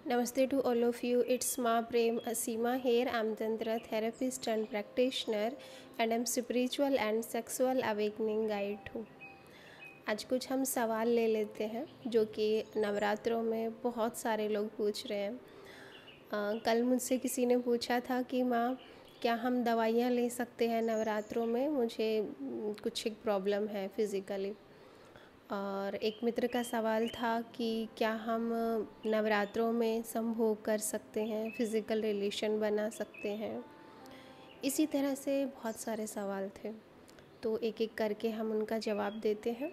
Namaste to all of you. It's Ma Prem Asima here. I'm Tantra therapist and practitioner, and I'm spiritual and sexual awakening guide too. आज कुछ हम सवाल ले लेते हैं जो कि नवरात्रों में बहुत सारे लोग पूछ रहे हैं। कल मुझसे किसी ने पूछा था कि माँ क्या हम दवाइयाँ ले सकते हैं नवरात्रों में, मुझे कुछ एक प्रॉब्लम है फिज़िकली। और एक मित्र का सवाल था कि क्या हम नवरात्रों में संभोग कर सकते हैं, फ़िज़िकल रिलेशन बना सकते हैं। इसी तरह से बहुत सारे सवाल थे, तो एक एक करके हम उनका जवाब देते हैं।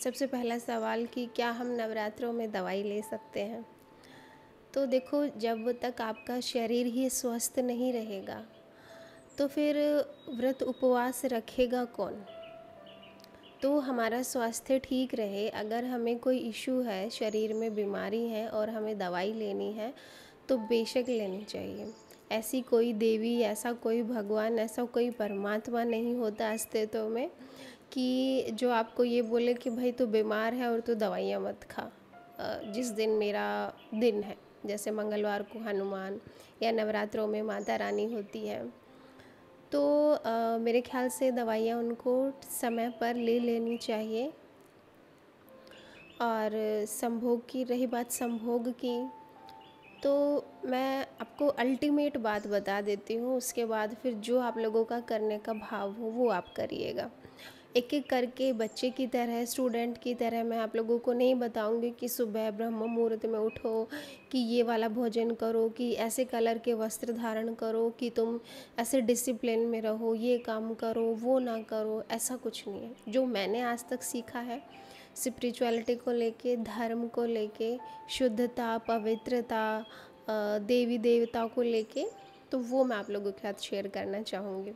सबसे पहला सवाल कि क्या हम नवरात्रों में दवाई ले सकते हैं। तो देखो, जब तक आपका शरीर ही स्वस्थ नहीं रहेगा तो फिर व्रत उपवास रखेगा कौन। तो हमारा स्वास्थ्य ठीक रहे, अगर हमें कोई इशू है, शरीर में बीमारी है और हमें दवाई लेनी है तो बेशक लेनी चाहिए। ऐसी कोई देवी, ऐसा कोई भगवान, ऐसा कोई परमात्मा नहीं होता अस्तित्व में कि जो आपको ये बोले कि भाई तू बीमार है और तू दवाइयाँ मत खा। जिस दिन मेरा दिन है, जैसे मंगलवार को हनुमान या नवरात्रों में माता रानी होती है, तो मेरे ख्याल से दवाइयाँ उनको समय पर ले लेनी चाहिए। और संभोग की रही बात, संभोग की, तो मैं आपको अल्टीमेट बात बता देती हूँ, उसके बाद फिर जो आप लोगों का करने का भाव हो वो आप करिएगा। एक एक करके बच्चे की तरह, स्टूडेंट की तरह मैं आप लोगों को नहीं बताऊंगी कि सुबह ब्रह्म मुहूर्त में उठो, कि ये वाला भोजन करो, कि ऐसे कलर के वस्त्र धारण करो, कि तुम ऐसे डिसिप्लिन में रहो, ये काम करो वो ना करो। ऐसा कुछ नहीं है। जो मैंने आज तक सीखा है स्पिरिचुअलिटी को लेके, धर्म को लेके, शुद्धता, पवित्रता, देवी देवता को लेके, तो वो मैं आप लोगों के साथ शेयर करना चाहूँगी।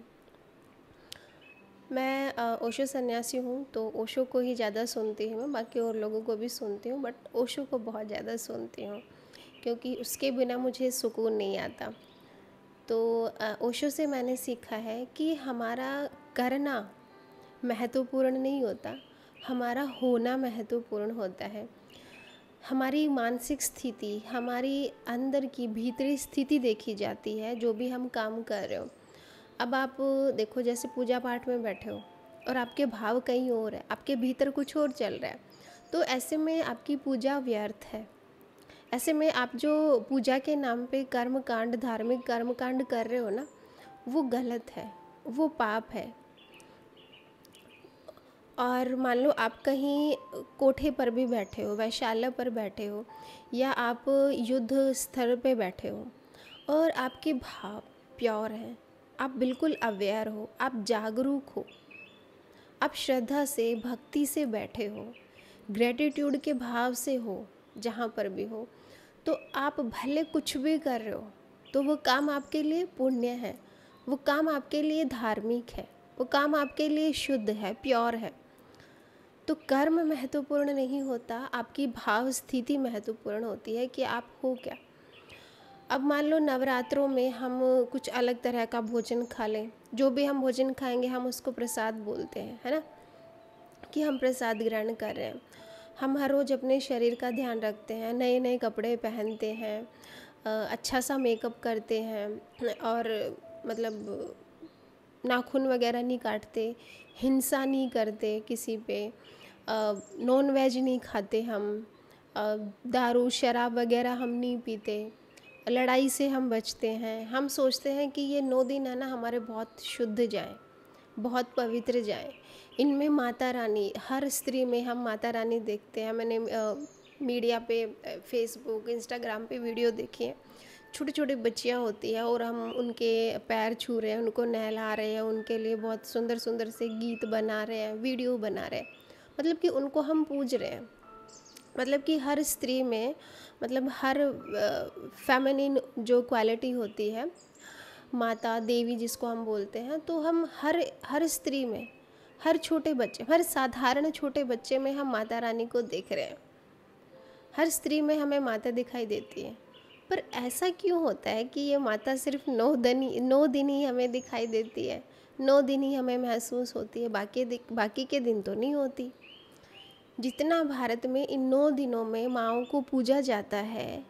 मैं ओशो सन्यासी हूँ, तो ओशो को ही ज़्यादा सुनती हूँ मैं, बाकी और लोगों को भी सुनती हूँ, बट ओशो को बहुत ज़्यादा सुनती हूँ क्योंकि उसके बिना मुझे सुकून नहीं आता। तो ओशो से मैंने सीखा है कि हमारा करना महत्वपूर्ण नहीं होता, हमारा होना महत्वपूर्ण होता है। हमारी मानसिक स्थिति, हमारी अंदर की भीतरी स्थिति देखी जाती है जो भी हम काम कर रहे हो। अब आप देखो, जैसे पूजा पाठ में बैठे हो और आपके भाव कहीं और है, आपके भीतर कुछ और चल रहा है, तो ऐसे में आपकी पूजा व्यर्थ है। ऐसे में आप जो पूजा के नाम पे कर्म कांड, धार्मिक कर्म कांड कर रहे हो ना, वो गलत है, वो पाप है। और मान लो आप कहीं कोठे पर भी बैठे हो, वैशाल्य पर बैठे हो, या आप युद्ध स्थल पे बैठे हो और आपके भाव प्योर हैं, आप बिल्कुल अवेयर हो, आप जागरूक हो, आप श्रद्धा से, भक्ति से बैठे हो, ग्रेटिट्यूड के भाव से हो, जहाँ पर भी हो, तो आप भले कुछ भी कर रहे हो तो वो काम आपके लिए पुण्य है, वो काम आपके लिए धार्मिक है, वो काम आपके लिए शुद्ध है, प्योर है। तो कर्म महत्वपूर्ण नहीं होता, आपकी भाव स्थिति महत्वपूर्ण होती है कि आप हो क्या। अब मान लो नवरात्रों में हम कुछ अलग तरह का भोजन खा लें, जो भी हम भोजन खाएंगे हम उसको प्रसाद बोलते हैं, है ना, कि हम प्रसाद ग्रहण कर रहे हैं। हम हर रोज़ अपने शरीर का ध्यान रखते हैं, नए नए कपड़े पहनते हैं, अच्छा सा मेकअप करते हैं, और मतलब नाखून वगैरह नहीं काटते, हिंसा नहीं करते किसी पे, नॉन वेज नहीं खाते हम, दारू शराब वगैरह हम नहीं पीते, लड़ाई से हम बचते हैं। हम सोचते हैं कि ये 9 दिन है ना हमारे बहुत शुद्ध जाएं, बहुत पवित्र जाएं। इनमें माता रानी, हर स्त्री में हम माता रानी देखते हैं। मैंने मीडिया पे, फेसबुक, इंस्टाग्राम पे वीडियो देखी है, छोटी छोटी बच्चियाँ होती हैं और हम उनके पैर छू रहे हैं, उनको नहला रहे हैं, उनके लिए बहुत सुंदर सुंदर से गीत बना रहे हैं, वीडियो बना रहे हैं, मतलब कि उनको हम पूज रहे हैं। मतलब कि हर स्त्री में, मतलब हर फेमिनिन जो क्वालिटी होती है, माता देवी जिसको हम बोलते हैं, तो हम हर स्त्री में, हर छोटे बच्चे, हर साधारण छोटे बच्चे में हम माता रानी को देख रहे हैं। हर स्त्री में हमें माता दिखाई देती है। पर ऐसा क्यों होता है कि ये माता सिर्फ 9 दिन ही हमें दिखाई देती है, 9 दिन ही हमें महसूस होती है, बाकी के दिन तो नहीं होती। जितना भारत में इन 9 दिनों में माँओं को पूजा जाता है,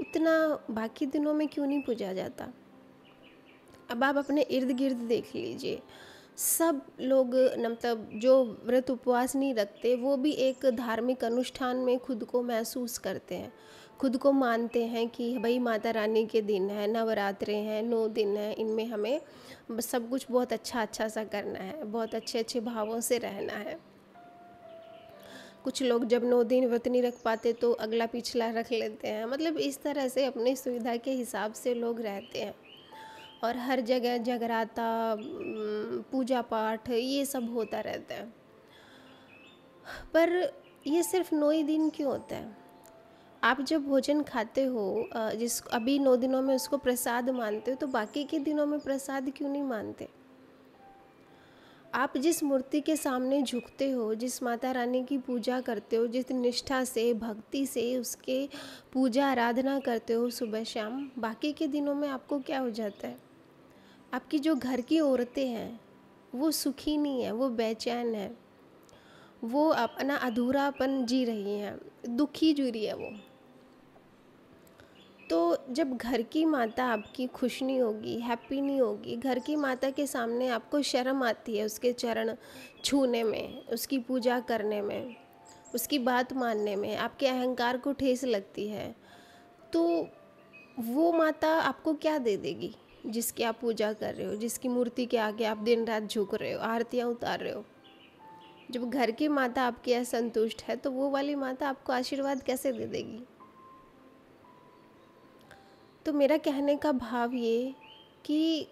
उतना बाकी दिनों में क्यों नहीं पूजा जाता? अब आप अपने इर्द गिर्द देख लीजिए, सब लोग मतलब जो व्रत उपवास नहीं रखते वो भी एक धार्मिक अनुष्ठान में खुद को महसूस करते हैं, खुद को मानते हैं कि भाई माता रानी के दिन है, नवरात्रे हैं, 9 दिन हैं, इनमें हमें सब कुछ बहुत अच्छा अच्छा सा करना है, बहुत अच्छे अच्छे भावों से रहना है। कुछ लोग जब 9 दिन व्रत नहीं रख पाते तो अगला पिछला रख लेते हैं, मतलब इस तरह से अपनी सुविधा के हिसाब से लोग रहते हैं। और हर जगह जगराता, पूजा पाठ ये सब होता रहता है। पर ये सिर्फ 9 ही दिन क्यों होता है? आप जब भोजन खाते हो, जिस अभी 9 दिनों में उसको प्रसाद मानते हो, तो बाकी के दिनों में प्रसाद क्यों नहीं मानते? आप जिस मूर्ति के सामने झुकते हो, जिस माता रानी की पूजा करते हो, जिस निष्ठा से भक्ति से उसके पूजा आराधना करते हो सुबह शाम, बाकी के दिनों में आपको क्या हो जाता है? आपकी जो घर की औरतें हैं वो सुखी नहीं है, वो बेचैन है, वो अपना अधूरापन जी रही हैं, दुखी जी रही है वो। तो जब घर की माता आपकी खुश नहीं होगी, हैप्पी नहीं होगी, घर की माता के सामने आपको शर्म आती है उसके चरण छूने में, उसकी पूजा करने में, उसकी बात मानने में, आपके अहंकार को ठेस लगती है, तो वो माता आपको क्या दे देगी जिसकी आप पूजा कर रहे हो, जिसकी मूर्ति के आगे आप दिन रात झुक रहे हो, आरतियाँ उतार रहे हो? जब घर की माता आपकी असंतुष्ट है तो वो वाली माता आपको आशीर्वाद कैसे दे देगी? तो मेरा कहने का भाव ये कि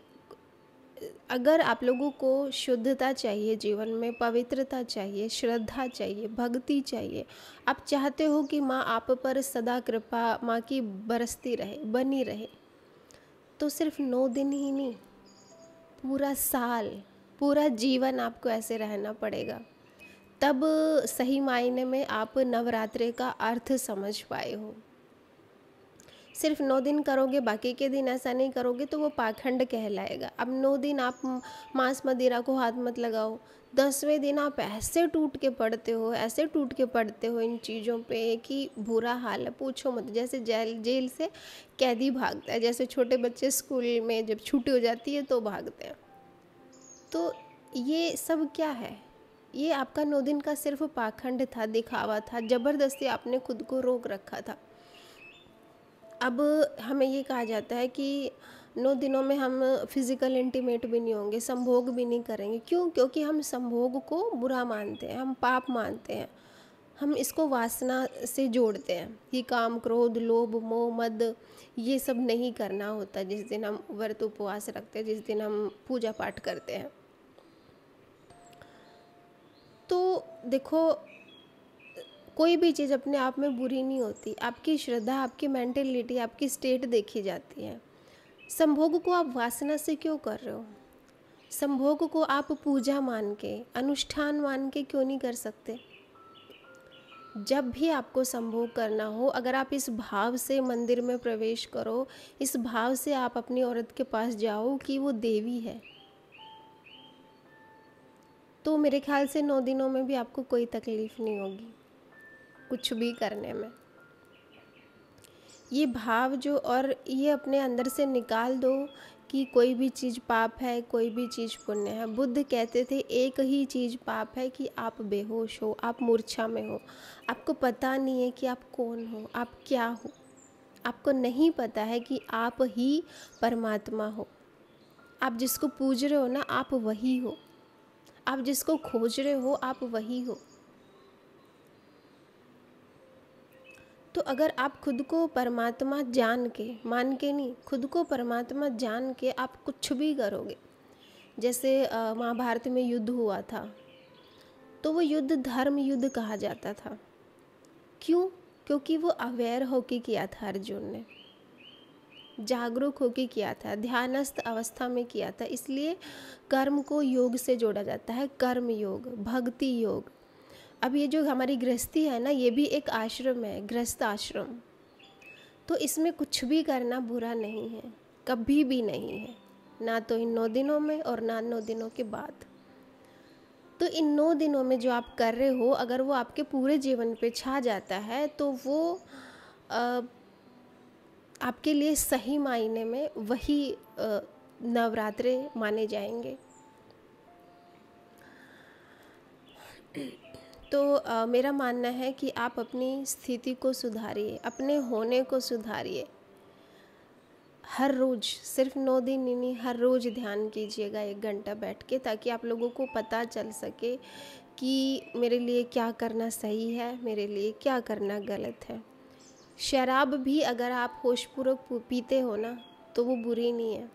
अगर आप लोगों को शुद्धता चाहिए, जीवन में पवित्रता चाहिए, श्रद्धा चाहिए, भक्ति चाहिए, आप चाहते हो कि माँ आप पर सदा कृपा माँ की बरसती रहे, बनी रहे, तो सिर्फ 9 दिन ही नहीं, पूरा साल, पूरा जीवन आपको ऐसे रहना पड़ेगा। तब सही मायने में आप नवरात्रे का अर्थ समझ पाए हो। सिर्फ 9 दिन करोगे, बाकी के दिन ऐसा नहीं करोगे तो वो पाखंड कहलाएगा। अब 9 दिन आप मांस मदिरा को हाथ मत लगाओ, 10वें दिन आप ऐसे टूट के पड़ते हो, ऐसे टूट के पड़ते हो इन चीज़ों पे कि बुरा हाल है, पूछो मत। जैसे जेल से कैदी भागता है, जैसे छोटे बच्चे स्कूल में जब छुट्टी हो जाती है तो भागते हैं। तो ये सब क्या है? ये आपका 9 दिन का सिर्फ पाखंड था, दिखावा था, ज़बरदस्ती आपने खुद को रोक रखा था। अब हमें ये कहा जाता है कि 9 दिनों में हम फिज़िकल इंटीमेट भी नहीं होंगे, संभोग भी नहीं करेंगे। क्यों? क्योंकि हम संभोग को बुरा मानते हैं, हम पाप मानते हैं, हम इसको वासना से जोड़ते हैं कि काम, क्रोध, लोभ, मोह, मद ये सब नहीं करना होता जिस दिन हम व्रत उपवास रखते हैं, जिस दिन हम पूजा पाठ करते हैं। तो देखो, कोई भी चीज़ अपने आप में बुरी नहीं होती, आपकी श्रद्धा, आपकी मेंटेलिटी, आपकी स्टेट देखी जाती है। संभोग को आप वासना से क्यों कर रहे हो? संभोग को आप पूजा मान के, अनुष्ठान मान के क्यों नहीं कर सकते? जब भी आपको संभोग करना हो, अगर आप इस भाव से मंदिर में प्रवेश करो, इस भाव से आप अपनी औरत के पास जाओ कि वो देवी है, तो मेरे ख्याल से 9 दिनों में भी आपको कोई तकलीफ़ नहीं होगी कुछ भी करने में। ये भाव जो, और ये अपने अंदर से निकाल दो कि कोई भी चीज़ पाप है, कोई भी चीज़ पुण्य है। बुद्ध कहते थे एक ही चीज़ पाप है कि आप बेहोश हो, आप मूर्छा में हो, आपको पता नहीं है कि आप कौन हो, आप क्या हो, आपको नहीं पता है कि आप ही परमात्मा हो। आप जिसको पूज रहे हो ना, आप वही हो, आप जिसको खोज रहे हो आप वही हो। तो अगर आप खुद को परमात्मा जान के, मान के नहीं, खुद को परमात्मा जान के आप कुछ भी करोगे, जैसे महाभारत में युद्ध हुआ था, तो वो युद्ध धर्म युद्ध कहा जाता था। क्यों? क्योंकि वो अवेयर होके किया था, अर्जुन ने जागरूक होके किया था, ध्यानस्थ अवस्था में किया था, इसलिए कर्म को योग से जोड़ा जाता है, कर्म योग, भक्ति योग। अब ये जो हमारी गृहस्थी है ना, ये भी एक आश्रम है, गृहस्थ आश्रम, तो इसमें कुछ भी करना बुरा नहीं है, कभी भी नहीं है, ना तो इन 9 दिनों में और ना 9 दिनों के बाद। तो इन 9 दिनों में जो आप कर रहे हो, अगर वो आपके पूरे जीवन पे छा जाता है तो वो अ, आपके लिए सही मायने में वही नवरात्रे माने जाएंगे। तो मेरा मानना है कि आप अपनी स्थिति को सुधारिए, अपने होने को सुधारिए। हर रोज़, सिर्फ 9 दिन ही नहीं, हर रोज़ ध्यान कीजिएगा 1 घंटा बैठ के, ताकि आप लोगों को पता चल सके कि मेरे लिए क्या करना सही है, मेरे लिए क्या करना गलत है। शराब भी अगर आप होशपूर्वक पीते हो ना, तो वो बुरी नहीं है।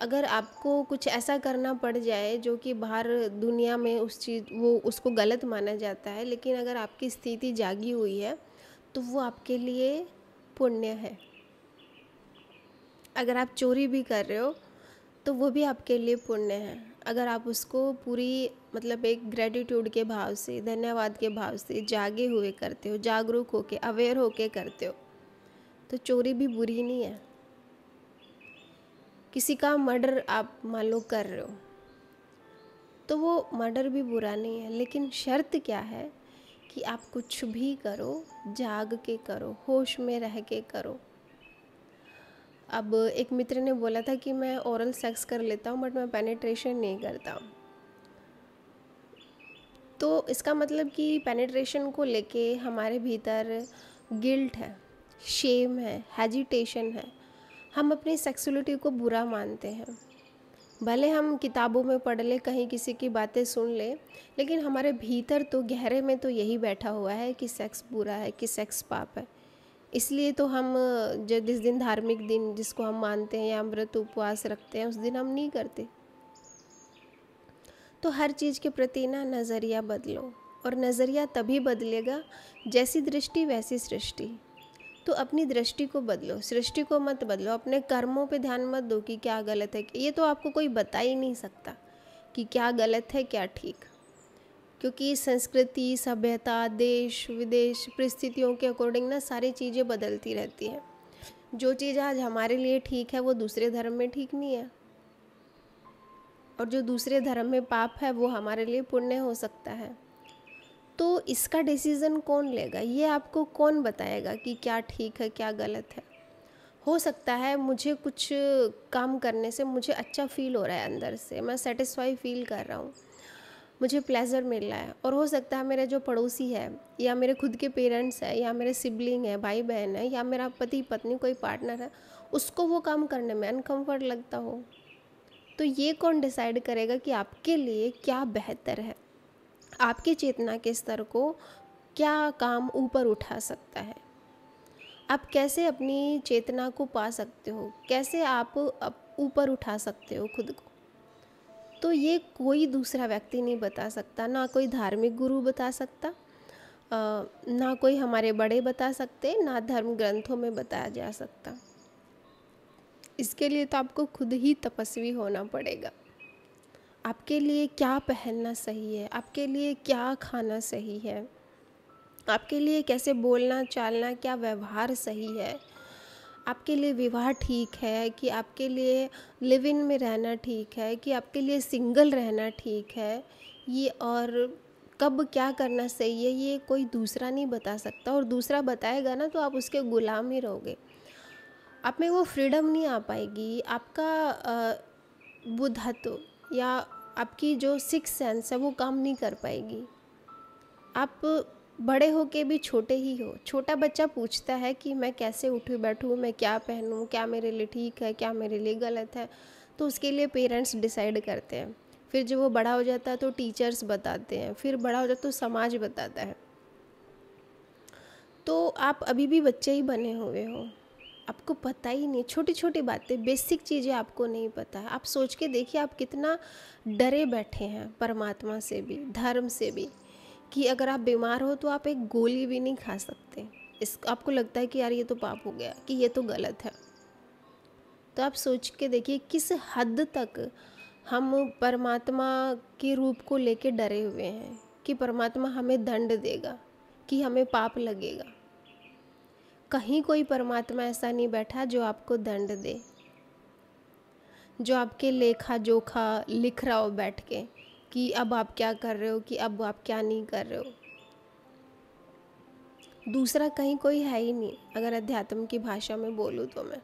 अगर आपको कुछ ऐसा करना पड़ जाए जो कि बाहर दुनिया में उसको गलत माना जाता है, लेकिन अगर आपकी स्थिति जागी हुई है तो वो आपके लिए पुण्य है। अगर आप चोरी भी कर रहे हो तो वो भी आपके लिए पुण्य है। अगर आप उसको पूरी मतलब एक ग्रेटिट्यूड के भाव से, धन्यवाद के भाव से जागे हुए करते हो, जागरूक होके, अवेयर होके करते हो, तो चोरी भी बुरी नहीं है। किसी का मर्डर आप मान लो कर रहे हो तो वो मर्डर भी बुरा नहीं है, लेकिन शर्त क्या है कि आप कुछ भी करो जाग के करो, होश में रह के करो। अब एक मित्र ने बोला था कि मैं ओरल सेक्स कर लेता हूँ बट मैं पेनिट्रेशन नहीं करता। तो इसका मतलब कि पेनिट्रेशन को लेके हमारे भीतर गिल्ट है, शेम है, हेजिटेशन है। हम अपनी सेक्सुअलिटी को बुरा मानते हैं। भले हम किताबों में पढ़ ले, कहीं किसी की बातें सुन ले, लेकिन हमारे भीतर तो गहरे में तो यही बैठा हुआ है कि सेक्स बुरा है, कि सेक्स पाप है। इसलिए तो हम जिस दिन धार्मिक दिन जिसको हम मानते हैं या व्रत उपवास रखते हैं, उस दिन हम नहीं करते। तो हर चीज़ के प्रति ना नज़रिया बदलो, और नज़रिया तभी बदलेगा जैसी दृष्टि वैसी सृष्टि। तो अपनी दृष्टि को बदलो, सृष्टि को मत बदलो। अपने कर्मों पे ध्यान मत दो कि क्या गलत है। ये तो आपको कोई बता ही नहीं सकता कि क्या गलत है क्या ठीक, क्योंकि संस्कृति, सभ्यता, देश विदेश, परिस्थितियों के अकॉर्डिंग ना सारी चीज़ें बदलती रहती हैं। जो चीज़ आज हमारे लिए ठीक है वो दूसरे धर्म में ठीक नहीं है, और जो दूसरे धर्म में पाप है वो हमारे लिए पुण्य हो सकता है। तो इसका डिसीज़न कौन लेगा? ये आपको कौन बताएगा कि क्या ठीक है क्या गलत है? हो सकता है मुझे कुछ काम करने से मुझे अच्छा फील हो रहा है, अंदर से मैं सेटिस्फाई फील कर रहा हूँ, मुझे प्लेजर मिल रहा है। और हो सकता है मेरे जो पड़ोसी है, या मेरे खुद के पेरेंट्स है, या मेरे सिबलिंग है, भाई बहन है, या मेरा पति पत्नी कोई पार्टनर है, उसको वो काम करने में अनकम्फर्ट लगता हो। तो ये कौन डिसाइड करेगा कि आपके लिए क्या बेहतर है? आपकी चेतना के स्तर को क्या काम ऊपर उठा सकता है? आप कैसे अपनी चेतना को पा सकते हो? कैसे आप ऊपर उठा सकते हो खुद को? तो ये कोई दूसरा व्यक्ति नहीं बता सकता, ना कोई धार्मिक गुरु बता सकता, ना कोई हमारे बड़े बता सकते, ना धर्म ग्रंथों में बताया जा सकता। इसके लिए तो आपको खुद ही तपस्वी होना पड़ेगा। आपके लिए क्या पहनना सही है, आपके लिए क्या खाना सही है, आपके लिए कैसे बोलना चालना, क्या व्यवहार सही है, आपके लिए विवाह ठीक है कि आपके लिए लिव इन में रहना ठीक है, कि आपके लिए सिंगल रहना ठीक है, ये और कब क्या करना सही है, ये कोई दूसरा नहीं बता सकता। और दूसरा बताएगा ना तो आप उसके गुलाम ही रहोगे, आप में वो फ्रीडम नहीं आ पाएगी। आपका बुद्धत्व या आपकी जो सिक्स सेंस है वो काम नहीं कर पाएगी। आप बड़े होके भी छोटे ही हो। छोटा बच्चा पूछता है कि मैं कैसे उठूँ बैठूँ, मैं क्या पहनूँ, क्या मेरे लिए ठीक है, क्या मेरे लिए गलत है, तो उसके लिए पेरेंट्स डिसाइड करते हैं। फिर जब वो बड़ा हो जाता है तो टीचर्स बताते हैं, फिर बड़ा हो जाता तो समाज बताता है। तो आप अभी भी बच्चे ही बने हुए हो, आपको पता ही नहीं, छोटी छोटी बातें, बेसिक चीज़ें आपको नहीं पता है। आप सोच के देखिए आप कितना डरे बैठे हैं परमात्मा से भी, धर्म से भी, कि अगर आप बीमार हो तो आप एक गोली भी नहीं खा सकते। इस आपको लगता है कि यार ये तो पाप हो गया, कि ये तो गलत है। तो आप सोच के देखिए किस हद तक हम परमात्मा के रूप को लेके डरे हुए हैं कि परमात्मा हमें दंड देगा, कि हमें पाप लगेगा। कहीं कोई परमात्मा ऐसा नहीं बैठा जो आपको दंड दे, जो आपके लेखा जोखा लिख रहा हो बैठ के कि अब आप क्या कर रहे हो, कि अब आप क्या नहीं कर रहे हो। दूसरा कहीं कोई है ही नहीं। अगर अध्यात्म की भाषा में बोलूँ तो मैं,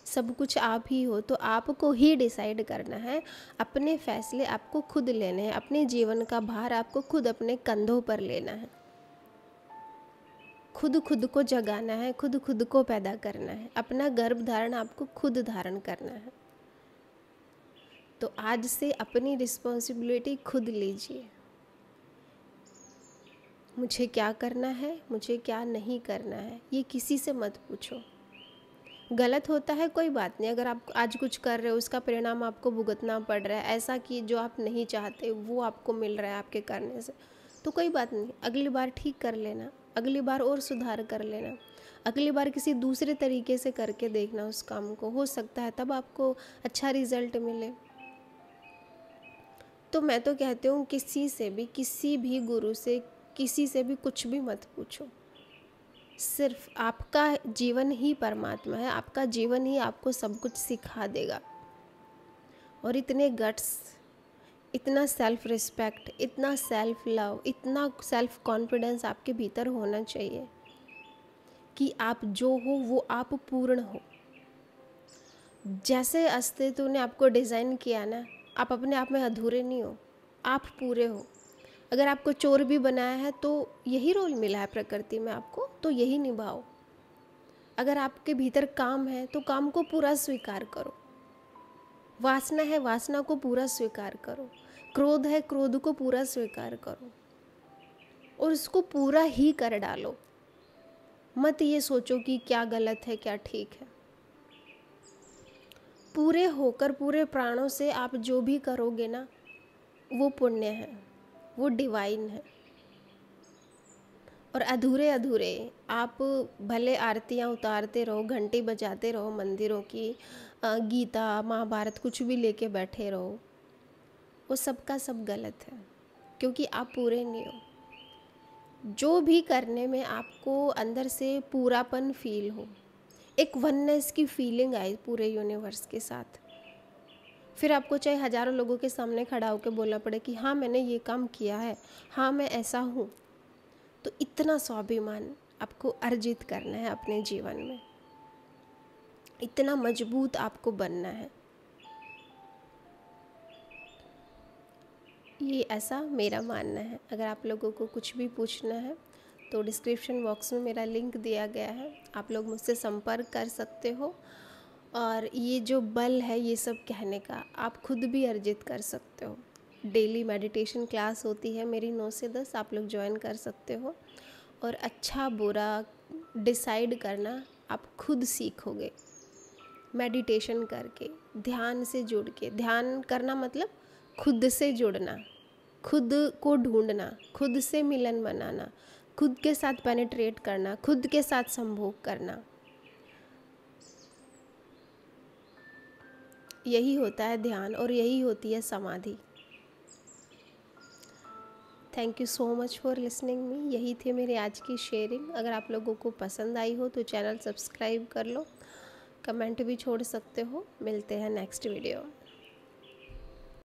सब कुछ आप ही हो। तो आपको ही डिसाइड करना है, अपने फैसले आपको खुद लेने हैं, अपने जीवन का भार आपको खुद अपने कंधों पर लेना है, खुद खुद को जगाना है, खुद खुद को पैदा करना है, अपना गर्भ धारण आपको खुद धारण करना है। तो आज से अपनी रिस्पॉन्सिबिलिटी खुद लीजिए। मुझे क्या करना है, मुझे क्या नहीं करना है, ये किसी से मत पूछो। गलत होता है कोई बात नहीं, अगर आप आज कुछ कर रहे हो उसका परिणाम आपको भुगतना पड़ रहा है, ऐसा कि जो आप नहीं चाहते वो आपको मिल रहा है आपके करने से, तो कोई बात नहीं, अगली बार ठीक कर लेना, अगली बार और सुधार कर लेना, अगली बार किसी दूसरे तरीके से करके देखना उस काम को, हो सकता है तब आपको अच्छा रिजल्ट मिले। तो मैं तो कहती हूँ किसी से भी, किसी भी गुरु से, किसी से भी कुछ भी मत पूछो। सिर्फ आपका जीवन ही परमात्मा है, आपका जीवन ही आपको सब कुछ सिखा देगा। और इतने गट्स, इतना सेल्फ रिस्पेक्ट, इतना सेल्फ लव, इतना सेल्फ कॉन्फिडेंस आपके भीतर होना चाहिए कि आप जो हो वो आप पूर्ण हो। जैसे अस्तित्व ने आपको डिज़ाइन किया ना, आप अपने आप में अधूरे नहीं हो, आप पूरे हो। अगर आपको चोर भी बनाया है तो यही रोल मिला है प्रकृति में आपको, तो यही निभाओ। अगर आपके भीतर काम है तो काम को पूरा स्वीकार करो, वासना है वासना को पूरा स्वीकार करो, क्रोध है क्रोध को पूरा स्वीकार करो और उसको पूरा ही कर डालो। मत ये सोचो कि क्या गलत है क्या ठीक है। पूरे होकर पूरे प्राणों से आप जो भी करोगे ना वो पुण्य है, वो डिवाइन है। और अधूरे अधूरे आप भले आरतियाँ उतारते रहो, घंटी बजाते रहो मंदिरों की, गीता महाभारत कुछ भी लेके बैठे रहो, वो सब का सब गलत है, क्योंकि आप पूरे नहीं हो। जो भी करने में आपको अंदर से पूरापन फील हो, एक वननेस की फीलिंग आए पूरे यूनिवर्स के साथ, फिर आपको चाहे हजारों लोगों के सामने खड़ा होकर बोलना पड़े कि हाँ मैंने ये काम किया है, हाँ मैं ऐसा हूँ, तो इतना स्वाभिमान आपको अर्जित करना है अपने जीवन में, इतना मजबूत आपको बनना है। ये ऐसा मेरा मानना है। अगर आप लोगों को कुछ भी पूछना है तो डिस्क्रिप्शन बॉक्स में मेरा लिंक दिया गया है, आप लोग मुझसे संपर्क कर सकते हो। और ये जो बल है ये सब कहने का, आप खुद भी अर्जित कर सकते हो। डेली मेडिटेशन क्लास होती है मेरी 9 से 10, आप लोग ज्वाइन कर सकते हो। और अच्छा बुरा डिसाइड करना आप खुद सीखोगे मेडिटेशन करके, ध्यान से जुड़ के। ध्यान करना मतलब खुद से जुड़ना, खुद को ढूंढना, खुद से मिलन बनाना, खुद के साथ पेनिट्रेट करना, खुद के साथ संभोग करना, यही होता है ध्यान और यही होती है समाधि। Thank you so much for listening me. यही थी मेरी आज की शेयरिंग। अगर आप लोगों को पसंद आई हो तो चैनल सब्सक्राइब कर लो, कमेंट भी छोड़ सकते हो। मिलते हैं नेक्स्ट वीडियो।